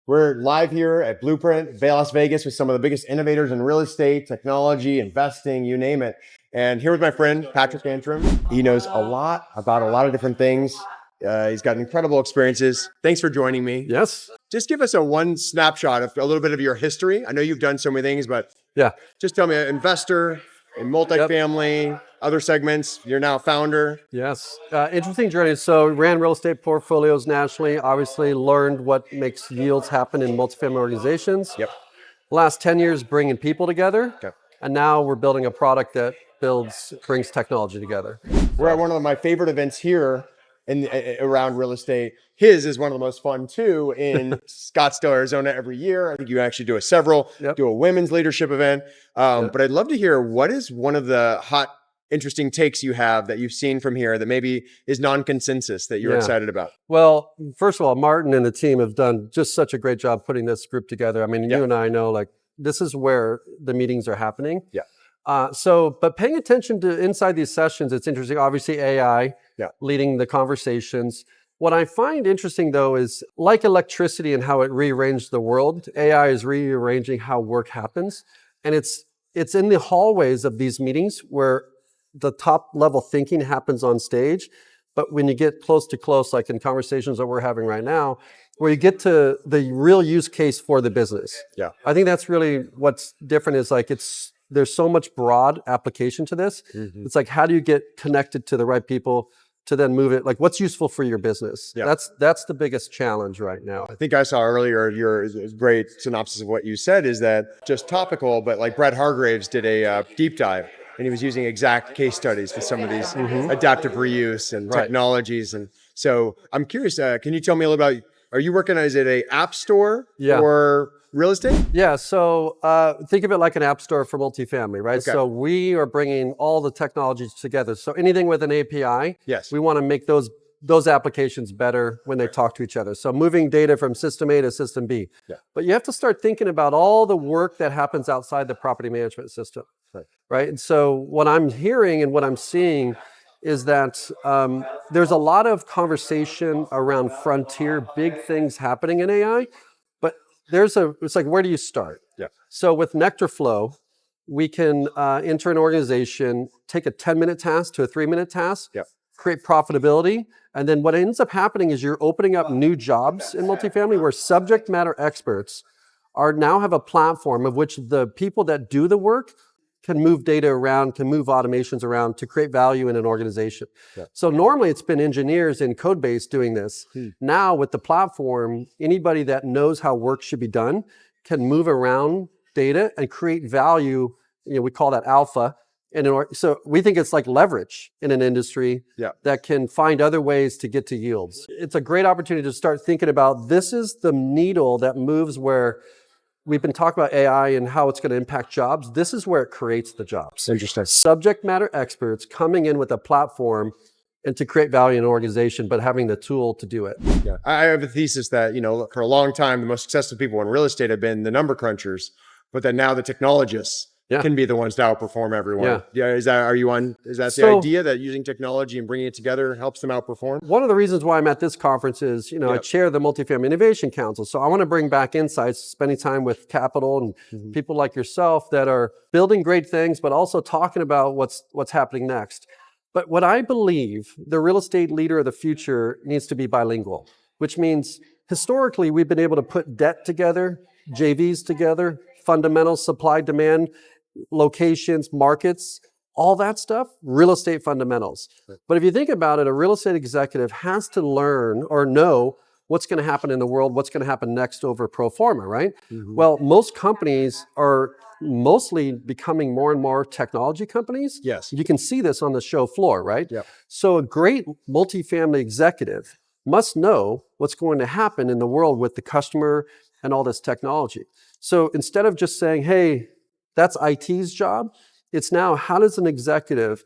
We're live here at Blueprint, Las Vegas, with some of the biggest innovators in real estate, technology, investing, you name it. And here with my friend, Patrick Antrim. He knows a lot about a lot of different things. He's got incredible experiences. Thanks for joining me. Yes. Just give us one snapshot of a little bit of your history. I know you've done so many things, but Yeah. just tell me, an investor in multifamily, other segments. You're now founder. Yes. Interesting journey. So ran real estate portfolios nationally, obviously learned what makes yields happen in multifamily organizations. Yep. Last 10 years bringing people together. Okay. And now we're building a product that brings technology together. We're at one of my favorite events here around real estate. His is one of the most fun too, in Scottsdale, Arizona, every year. I think you actually do do a women's leadership event. But I'd love to hear, what is one of the hot, interesting takes you have that you've seen from here that maybe is non-consensus that you're excited about? Well, first of all, Martin and the team have done just such a great job putting this group together. I mean, you and I know, like, this is where the meetings are happening. Yeah. But paying attention to inside these sessions, it's interesting. Obviously, AI leading the conversations. What I find interesting, though, is like electricity and how it rearranged the world, AI is rearranging how work happens. And it's in the hallways of these meetings where the top level thinking happens on stage. But when you get close, like in conversations that we're having right now, where you get to the real use case for the business. Yeah. I think that's really what's different, is like there's so much broad application to this. Mm-hmm. It's like, how do you get connected to the right people to then move it? Like, what's useful for your business? Yeah. That's the biggest challenge right now. I think I saw earlier your great synopsis of what you said is that just topical, but like Brett Hargraves did a deep dive, and he was using exact case studies for some of these adaptive reuse and technologies. And so I'm curious, can you tell me a little about, are you working as an app store for real estate? Yeah, so think of it like an app store for multifamily, right? Okay. So we are bringing all the technologies together. So anything with an API, we want to make those applications better when they talk to each other. So moving data from system A to system B. Yeah. But you have to start thinking about all the work that happens outside the property management system, right? And so what I'm hearing and what I'm seeing is that there's a lot of conversation around frontier, big things happening in AI. It's like, where do you start? Yeah. So with Nectar Flow, we can enter an organization, take a 10-minute task to a 3-minute task, create profitability. And then what ends up happening is you're opening up new jobs in multifamily where subject matter experts now have a platform of which the people that do the work can move data around, can move automations around to create value in an organization. Yeah. So normally it's been engineers in code base doing this. Now with the platform, anybody that knows how work should be done can move around data and create value. We call that alpha. So we think it's like leverage in an industry that can find other ways to get to yields. It's a great opportunity to start thinking about, this is the needle that moves where we've been talking about AI and how it's going to impact jobs. This is where it creates the jobs. Interesting. Subject matter experts coming in with a platform and to create value in an organization, but having the tool to do it. Yeah, I have a thesis that, for a long time, the most successful people in real estate have been the number crunchers, but that now the technologists can be the ones to outperform everyone. Is that the idea that using technology and bringing it together helps them outperform? One of the reasons why I'm at this conference is, I chair the Multifamily Innovation Council. So I want to bring back insights, spending time with capital and people like yourself that are building great things, but also talking about what's happening next. But what I believe, the real estate leader of the future needs to be bilingual, which means historically we've been able to put debt together, JVs together, fundamentals, supply, demand, locations, markets, all that stuff, real estate fundamentals. But if you think about it, a real estate executive has to learn or know what's going to happen in the world, what's going to happen next over pro forma, right? Well, most companies are mostly becoming more and more technology companies. Yes. You can see this on the show floor, right? Yeah. So a great multifamily executive must know what's going to happen in the world with the customer and all this technology. So instead of just saying, hey, that's IT's job, it's now, how does an executive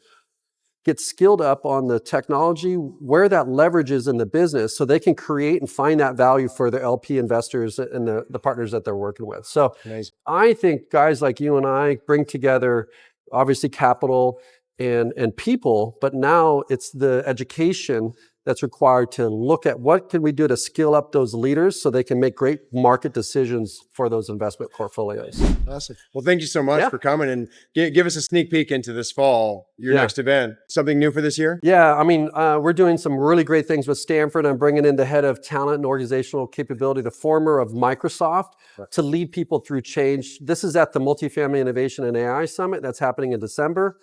get skilled up on the technology, where that leverage is in the business, so they can create and find that value for their LP investors and the partners that they're working with. So amazing. I think guys like you and I bring together, obviously, capital and people, but now it's the education that's required to look at what can we do to skill up those leaders so they can make great market decisions for those investment portfolios. Awesome. Well, thank you so much for coming and give us a sneak peek into this fall, your next event. Something new for this year? Yeah, I mean, we're doing some really great things with Stanford. I'm bringing in the head of talent and organizational capability, the former of Microsoft, to lead people through change. This is at the Multifamily Innovation and AI Summit that's happening in December.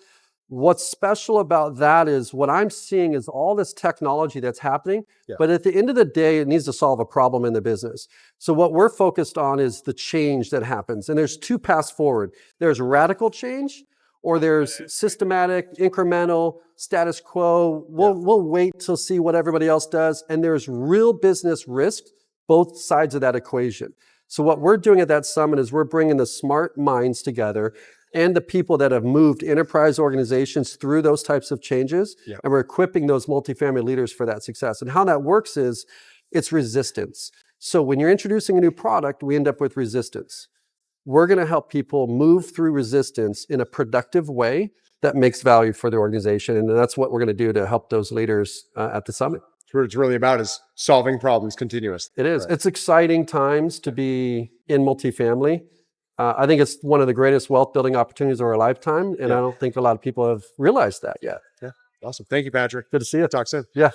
What's special about that is what I'm seeing is all this technology that's happening, but at the end of the day, it needs to solve a problem in the business. So what we're focused on is the change that happens. And there's two paths forward. There's radical change, or there's systematic, incremental, status quo. We'll wait to see what everybody else does. And there's real business risk, both sides of that equation. So what we're doing at that summit is we're bringing the smart minds together and the people that have moved enterprise organizations through those types of changes. And we're equipping those multifamily leaders for that success. And how that works is it's resistance. So when you're introducing a new product, we end up with resistance. We're going to help people move through resistance in a productive way that makes value for the organization. And that's what we're going to do to help those leaders at the summit. What it's really about is solving problems continuously. It is. It's exciting times to be in multifamily. I think it's one of the greatest wealth building opportunities of our lifetime. And I don't think a lot of people have realized that yet. Yeah. Awesome. Thank you, Patrick. Good to see you. Talk soon. Yeah.